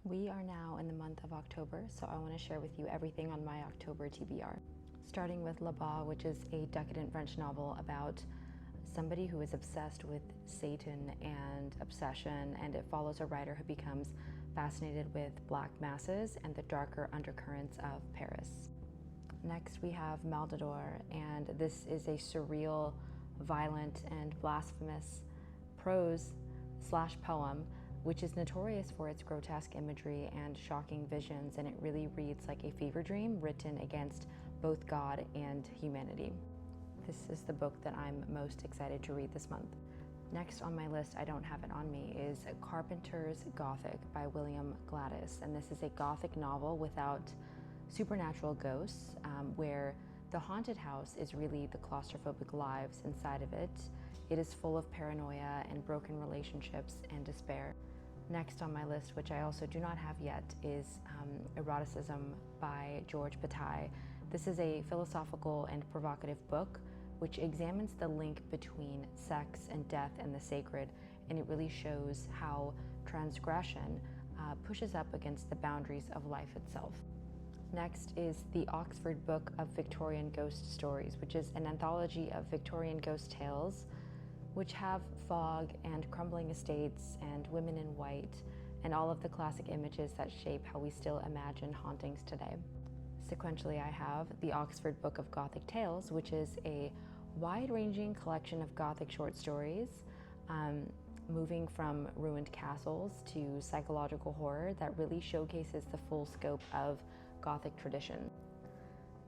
We are now in the month of October, so I want to share with you everything on my October TBR. Starting with Là-Bas, which is a decadent French novel about somebody who is obsessed with Satan and obsession, and it follows a writer who becomes fascinated with black masses and the darker undercurrents of Paris. Next we have Maldador, and this is a surreal, violent, and blasphemous prose/poem which is notorious for its grotesque imagery and shocking visions, and it really reads like a fever dream written against both God and humanity. This is the book that I'm most excited to read this month. Next on my list, I don't have it on me, is Carpenter's Gothic by William Gladys, and this is a Gothic novel without supernatural ghosts, where the haunted house is really the claustrophobic lives inside of it. It is full of paranoia and broken relationships and despair. Next on my list, which I also do not have yet, is Eroticism by George Bataille. This is a philosophical and provocative book which examines the link between sex and death and the sacred, and it really shows how transgression pushes up against the boundaries of life itself. Next is the Oxford Book of Victorian Ghost Stories, which is an anthology of Victorian ghost tales which have fog and crumbling estates and women in white and all of the classic images that shape how we still imagine hauntings today. Sequentially, I have the Oxford Book of Gothic Tales, which is a wide-ranging collection of Gothic short stories, moving from ruined castles to psychological horror that really showcases the full scope of Gothic tradition.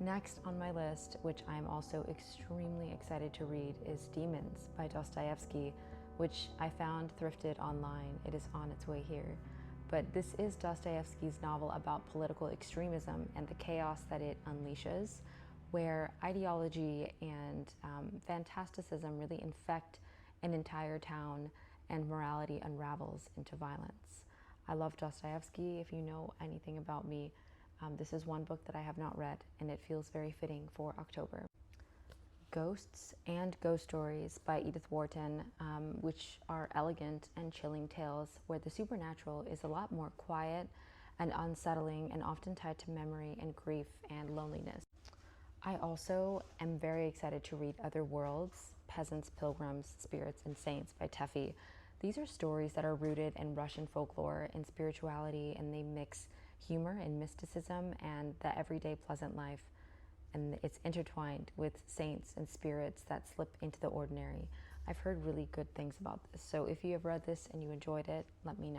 Next on my list, which I'm also extremely excited to read, is Demons by Dostoevsky, which I found thrifted online. It is on its way here. But this is Dostoevsky's novel about political extremism and the chaos that it unleashes, where ideology and fantasticism really infect an entire town and morality unravels into violence. I love Dostoevsky. If you know anything about me, this is one book that I have not read, and it feels very fitting for October. Ghosts and Ghost Stories by Edith Wharton, which are elegant and chilling tales where the supernatural is a lot more quiet and unsettling and often tied to memory and grief and loneliness. I also am very excited to read Other Worlds, Peasants, Pilgrims, Spirits, and Saints by Teffy. These are stories that are rooted in Russian folklore and spirituality, and they mix humor and mysticism and the everyday pleasant life, and it's intertwined with saints and spirits that slip into the ordinary. I've heard really good things about this, so if you have read this and you enjoyed it, let me know.